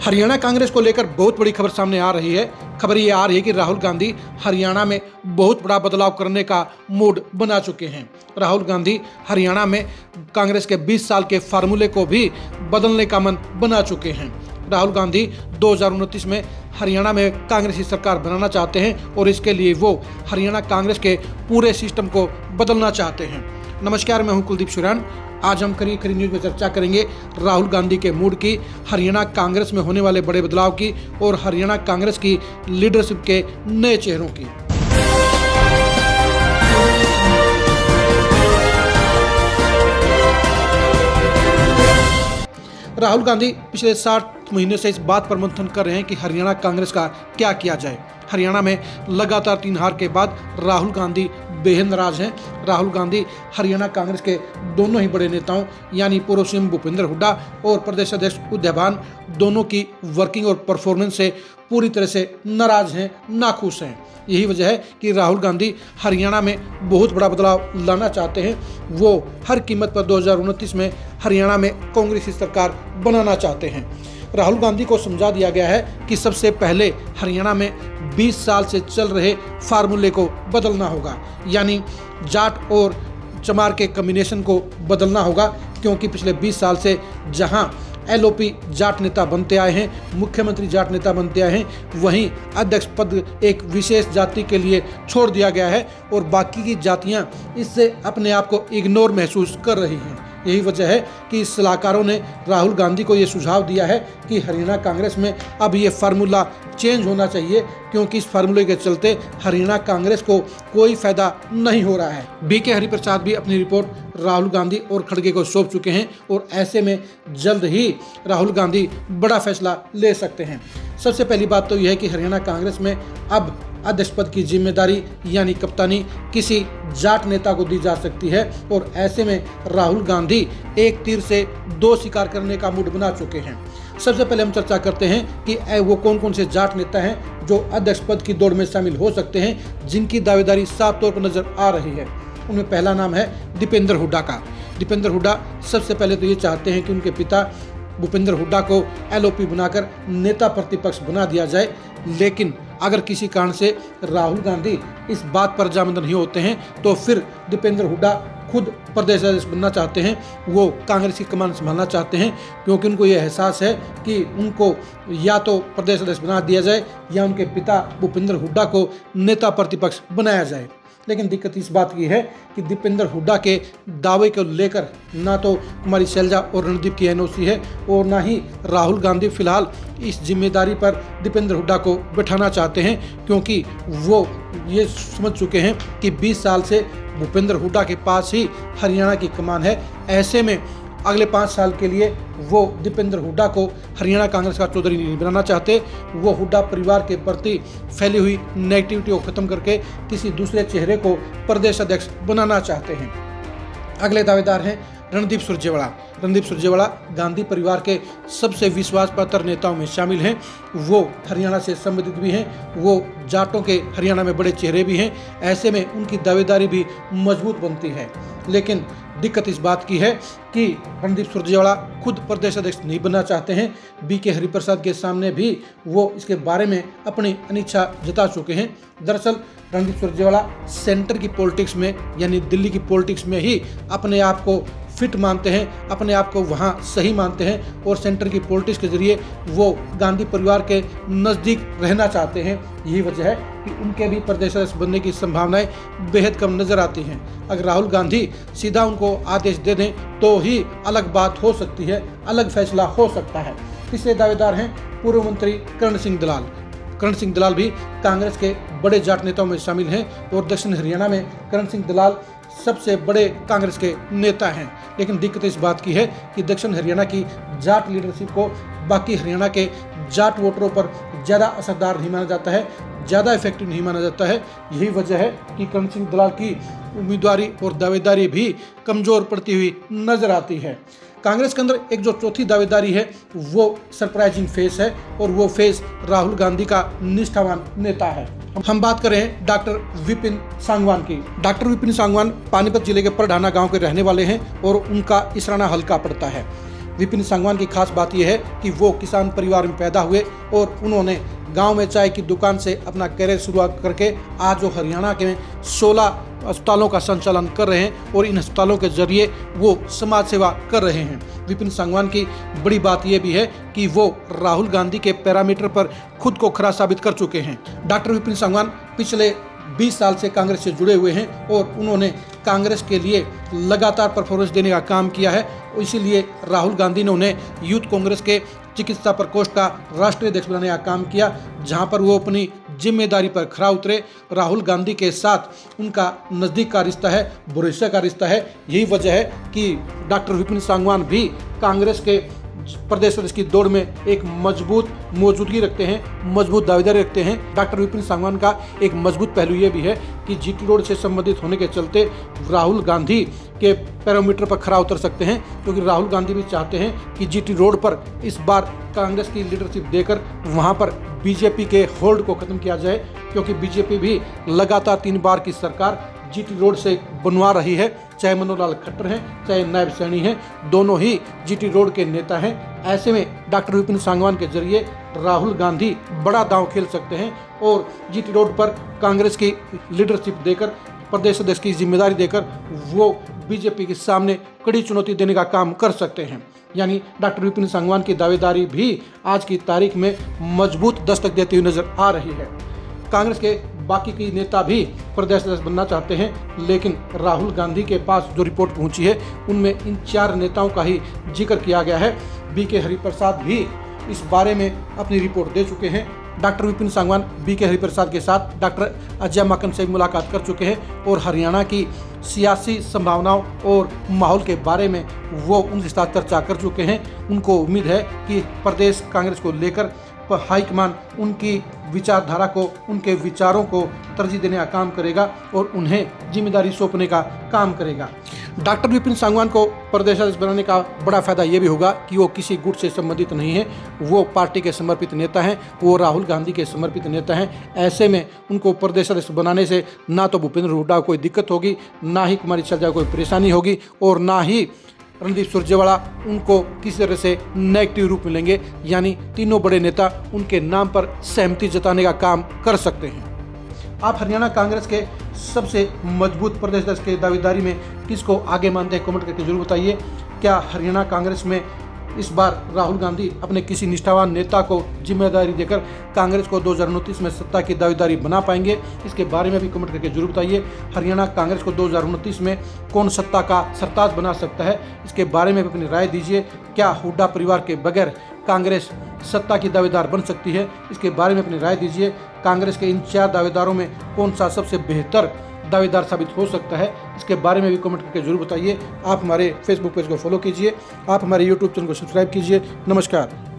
हरियाणा कांग्रेस को लेकर बहुत बड़ी खबर सामने आ रही है। खबर ये आ रही है कि राहुल गांधी हरियाणा में बहुत बड़ा बदलाव करने का मूड बना चुके हैं। राहुल गांधी हरियाणा में कांग्रेस के 20 साल के फार्मूले को भी बदलने का मन बना चुके हैं। राहुल गांधी 2029 में हरियाणा में कांग्रेस की सरकार बनाना चाहते हैं और इसके लिए वो हरियाणा कांग्रेस के पूरे सिस्टम को बदलना चाहते हैं। नमस्कार, मैं हूं कुलदीप सुरान। आज हम खरी न्यूज में चर्चा करेंगे राहुल गांधी के मूड की, हरियाणा कांग्रेस में होने वाले बड़े बदलाव की और हरियाणा कांग्रेस की लीडरशिप के नए चेहरों की। राहुल गांधी पिछले 60 महीने से इस बात पर मंथन कर रहे हैं कि हरियाणा कांग्रेस का क्या किया जाए। हरियाणा में लगातार 3 हार के बाद राहुल गांधी बेहद नाराज हैं। राहुल गांधी हरियाणा कांग्रेस के दोनों ही बड़े नेताओं यानी पूर्व सीएम भूपेंद्र हुड्डा और प्रदेश अध्यक्ष उदयभान दोनों की वर्किंग और परफॉर्मेंस से पूरी तरह से नाराज हैं, नाखुश हैं। यही वजह है कि राहुल गांधी हरियाणा में बहुत बड़ा बदलाव लाना चाहते हैं। वो हर कीमत पर 2029 में हरियाणा में कांग्रेस की सरकार बनाना चाहते हैं। राहुल गांधी को समझा दिया गया है कि सबसे पहले हरियाणा में 20 साल से चल रहे फार्मूले को बदलना होगा, यानी जाट और चमार के कॉम्बिनेशन को बदलना होगा, क्योंकि पिछले 20 साल से जहां एलओपी जाट नेता बनते आए हैं, मुख्यमंत्री जाट नेता बनते आए हैं, वहीं अध्यक्ष पद एक विशेष जाति के लिए छोड़ दिया गया है और बाकी की जातियां इससे अपने आप को इग्नोर महसूस कर रही हैं। यही वजह है कि सलाहकारों ने राहुल गांधी को ये सुझाव दिया है कि हरियाणा कांग्रेस में अब ये फार्मूला चेंज होना चाहिए, क्योंकि इस फार्मूले के चलते हरियाणा कांग्रेस को कोई फायदा नहीं हो रहा है। बीके हरिप्रसाद भी अपनी रिपोर्ट राहुल गांधी और खड़गे को सौंप चुके हैं और ऐसे में जल्द ही राहुल गांधी बड़ा फैसला ले सकते हैं। सबसे पहली बात तो यह है कि हरियाणा कांग्रेस में अब अध्यक्ष पद की जिम्मेदारी यानी कप्तानी किसी जाट नेता को दी जा सकती है और ऐसे में राहुल गांधी एक तीर से 2 शिकार करने का मूड बना चुके हैं। सबसे पहले हम चर्चा करते हैं कि वो कौन कौन से जाट नेता हैं जो अध्यक्ष पद की दौड़ में शामिल हो सकते हैं, जिनकी दावेदारी साफ तौर पर नजर आ रही है। उनमें पहला नाम है दीपेंद्र हुड्डा का। दीपेंद्र हुड्डा सबसे पहले तो ये चाहते हैं कि उनके पिता भूपेंद्र हुड्डा को एलओपी बनाकर नेता प्रतिपक्ष बना दिया जाए, लेकिन अगर किसी कारण से राहुल गांधी इस बात पर रजामंद नहीं होते हैं तो फिर दीपेंद्र हुड्डा खुद प्रदेश अध्यक्ष बनना चाहते हैं। वो कांग्रेस की कमान संभालना चाहते हैं, क्योंकि उनको ये एहसास है कि उनको या तो प्रदेश अध्यक्ष बना दिया जाए या उनके पिता भूपेंद्र हुड्डा को नेता प्रतिपक्ष बनाया जाए। लेकिन दिक्कत इस बात की है कि दीपेंद्र हुड्डा के दावे को लेकर ना तो कुमारी शैलजा और रणदीप की एनओसी है और ना ही राहुल गांधी फिलहाल इस जिम्मेदारी पर दीपेंद्र हुड्डा को बैठाना चाहते हैं, क्योंकि वो ये समझ चुके हैं कि 20 साल से भूपेंद्र हुड्डा के पास ही हरियाणा की कमान है। ऐसे में अगले 5 साल के लिए वो दीपेंद्र हुड्डा को हरियाणा कांग्रेस का चौधरी नहीं बनाना चाहते। वो हुड्डा परिवार के प्रति फैली हुई नेगेटिविटी को खत्म करके किसी दूसरे चेहरे को प्रदेश अध्यक्ष बनाना चाहते हैं। अगले दावेदार हैं रणदीप सुरजेवाला। रणदीप सुरजेवाला गांधी परिवार के सबसे विश्वास पात्र नेताओं में शामिल हैं। वो हरियाणा से संबंधित भी हैं, वो जाटों के हरियाणा में बड़े चेहरे भी हैं। ऐसे में उनकी दावेदारी भी मजबूत बनती है। लेकिन दिक्कत इस बात की है कि रणदीप सुरजेवाला खुद प्रदेश अध्यक्ष नहीं बनना चाहते हैं। बीके हरिप्रसाद के सामने भी वो इसके बारे में अपनी अनिच्छा जता चुके हैं। दरअसल रणदीप सुरजेवाला सेंटर की पॉलिटिक्स में यानी दिल्ली की पॉलिटिक्स में ही अपने आप को फिट मानते हैं, अपने आप को वहाँ सही मानते हैं और सेंटर की पॉलिटिक्स के जरिए वो गांधी परिवार के नज़दीक रहना चाहते हैं। यही वजह है कि उनके भी प्रदेश अध्यक्ष बनने की संभावनाएं बेहद कम नजर आती हैं। अगर राहुल गांधी सीधा उनको आदेश दे दें तो ही अलग बात हो सकती है, अलग फैसला हो सकता है। तीसरे दावेदार हैं पूर्व मंत्री कर्ण सिंह दलाल। कर्ण सिंह दलाल भी कांग्रेस के बड़े जाट नेताओं में शामिल हैं और दक्षिण हरियाणा में कर्ण सिंह दलाल सबसे बड़े कांग्रेस के नेता हैं। लेकिन दिक्कत इस बात की है कि दक्षिण हरियाणा की जाट लीडरशिप को बाकी हरियाणा के जाट वोटरों पर ज़्यादा असरदार नहीं माना जाता है, ज़्यादा इफेक्टिव नहीं माना जाता है। यही वजह है कि कर्ण सिंह दलाल की उम्मीदवारी और दावेदारी भी कमज़ोर पड़ती हुई नजर आती है। कांग्रेस के अंदर एक जो चौथी दावेदारी है वो सरप्राइजिंग फेस है और वो फेस राहुल गांधी का निष्ठावान नेता है। हम बात करें डॉक्टर विपिन सांगवान की। डॉक्टर विपिन सांगवान पानीपत जिले के परढाना गांव के रहने वाले हैं और उनका इसराना हल्का पड़ता है। विपिन सांगवान की खास बात यह है कि वो किसान परिवार में पैदा हुए और उन्होंने गांव में चाय की दुकान से अपना करियर शुरुआत करके आज वो हरियाणा के 16 अस्पतालों का संचालन कर रहे हैं और इन अस्पतालों के जरिए वो समाज सेवा कर रहे हैं। विपिन सांगवान की बड़ी बात यह भी है कि वो राहुल गांधी के पैरामीटर पर खुद को खरा साबित कर चुके हैं। डॉक्टर विपिन सांगवान पिछले 20 साल से कांग्रेस से जुड़े हुए हैं और उन्होंने कांग्रेस के लिए लगातार परफॉर्मेंस देने का काम किया है। इसीलिए राहुल गांधी ने उन्हें यूथ कांग्रेस के चिकित्सा प्रकोष्ठ का राष्ट्रीय अध्यक्ष बनाने का काम किया, जहां पर वो अपनी जिम्मेदारी पर खरा उतरे। राहुल गांधी के साथ उनका नज़दीक का रिश्ता है, भरोसे का रिश्ता है। यही वजह है कि डॉक्टर विपिन सांगवान भी कांग्रेस के प्रदेश अध्यक्ष की दौड़ में एक मजबूत मौजूदगी रखते हैं, मजबूत दावेदारी रखते हैं। डॉक्टर विपिन सांगवान का एक मजबूत पहलू ये भी है कि जीटी रोड से संबंधित होने के चलते राहुल गांधी के पैरामीटर पर खरा उतर सकते हैं, क्योंकि राहुल गांधी भी चाहते हैं कि जीटी रोड पर इस बार कांग्रेस की लीडरशिप देकर वहां पर बीजेपी के होल्ड को खत्म किया जाए, क्योंकि बीजेपी भी लगातार 3 बार की सरकार जीटी रोड से बनवा रही है। चाहे मनोहर लाल खट्टर हैं, चाहे नायब सैनी हैं, दोनों ही जीटी रोड के नेता हैं। ऐसे में डॉक्टर विपिन सांगवान के जरिए राहुल गांधी बड़ा दांव खेल सकते हैं और जीटी रोड पर कांग्रेस की लीडरशिप देकर, प्रदेश अध्यक्ष की जिम्मेदारी देकर वो बीजेपी के सामने कड़ी चुनौती देने का काम कर सकते हैं। यानी डॉक्टर विपिन सांगवान की दावेदारी भी आज की तारीख में मजबूत दस्तक देती हुई नजर आ रही है। कांग्रेस के बाकी के नेता भी प्रदेश अध्यक्ष बनना चाहते हैं, लेकिन राहुल गांधी के पास जो रिपोर्ट पहुंची है उनमें इन 4 नेताओं का ही जिक्र किया गया है। बीके हरिप्रसाद भी इस बारे में अपनी रिपोर्ट दे चुके हैं। डॉक्टर विपिन सांगवान बीके हरिप्रसाद के साथ डॉक्टर अजय माकन से मुलाकात कर चुके हैं और हरियाणा की सियासी संभावनाओं और माहौल के बारे में वो उनके साथ चर्चा कर चुके हैं। उनको उम्मीद है कि प्रदेश कांग्रेस को लेकर हाईकमान उनकी विचारधारा को, उनके विचारों को तरजीह देने का काम करेगा और उन्हें जिम्मेदारी सौंपने का काम करेगा। डॉक्टर विपिन सांगवान को प्रदेश अध्यक्ष बनाने का बड़ा फायदा ये भी होगा कि वो किसी गुट से संबंधित नहीं है, वो पार्टी के समर्पित नेता हैं, वो राहुल गांधी के समर्पित नेता हैं। ऐसे में उनको प्रदेश अध्यक्ष बनाने से ना तो भूपेंद्र हुड्डा को कोई दिक्कत होगी, ना ही कुमारी शैलजा को कोई परेशानी होगी और ना ही रणदीप सुरजेवाला उनको किसी तरह से नेगेटिव रूप मिलेंगे। यानी तीनों बड़े नेता उनके नाम पर सहमति जताने का काम कर सकते हैं। आप हरियाणा कांग्रेस के सबसे मजबूत प्रदेश अध्यक्ष की दावेदारी में किसको आगे मानते हैं, कमेंट करके जरूर बताइए। क्या हरियाणा कांग्रेस में इस बार राहुल गांधी अपने किसी निष्ठावान नेता को जिम्मेदारी देकर कांग्रेस को 2029 में सत्ता की दावेदारी बना पाएंगे? इसके बारे में भी कमेंट करके जरूर बताइए। हरियाणा कांग्रेस को 2029 में कौन सत्ता का सरताज बना सकता है, इसके बारे में भी अपनी राय दीजिए। क्या हुड्डा परिवार के बगैर कांग्रेस सत्ता की दावेदार बन सकती है? इसके बारे में अपनी राय दीजिए। कांग्रेस के इन 4 दावेदारों में कौन सा सबसे बेहतर दावेदार साबित हो सकता है, इसके बारे में भी कमेंट करके जरूर बताइए। आप हमारे फेसबुक पेज को फॉलो कीजिए, आप हमारे यूट्यूब चैनल को सब्सक्राइब कीजिए। नमस्कार।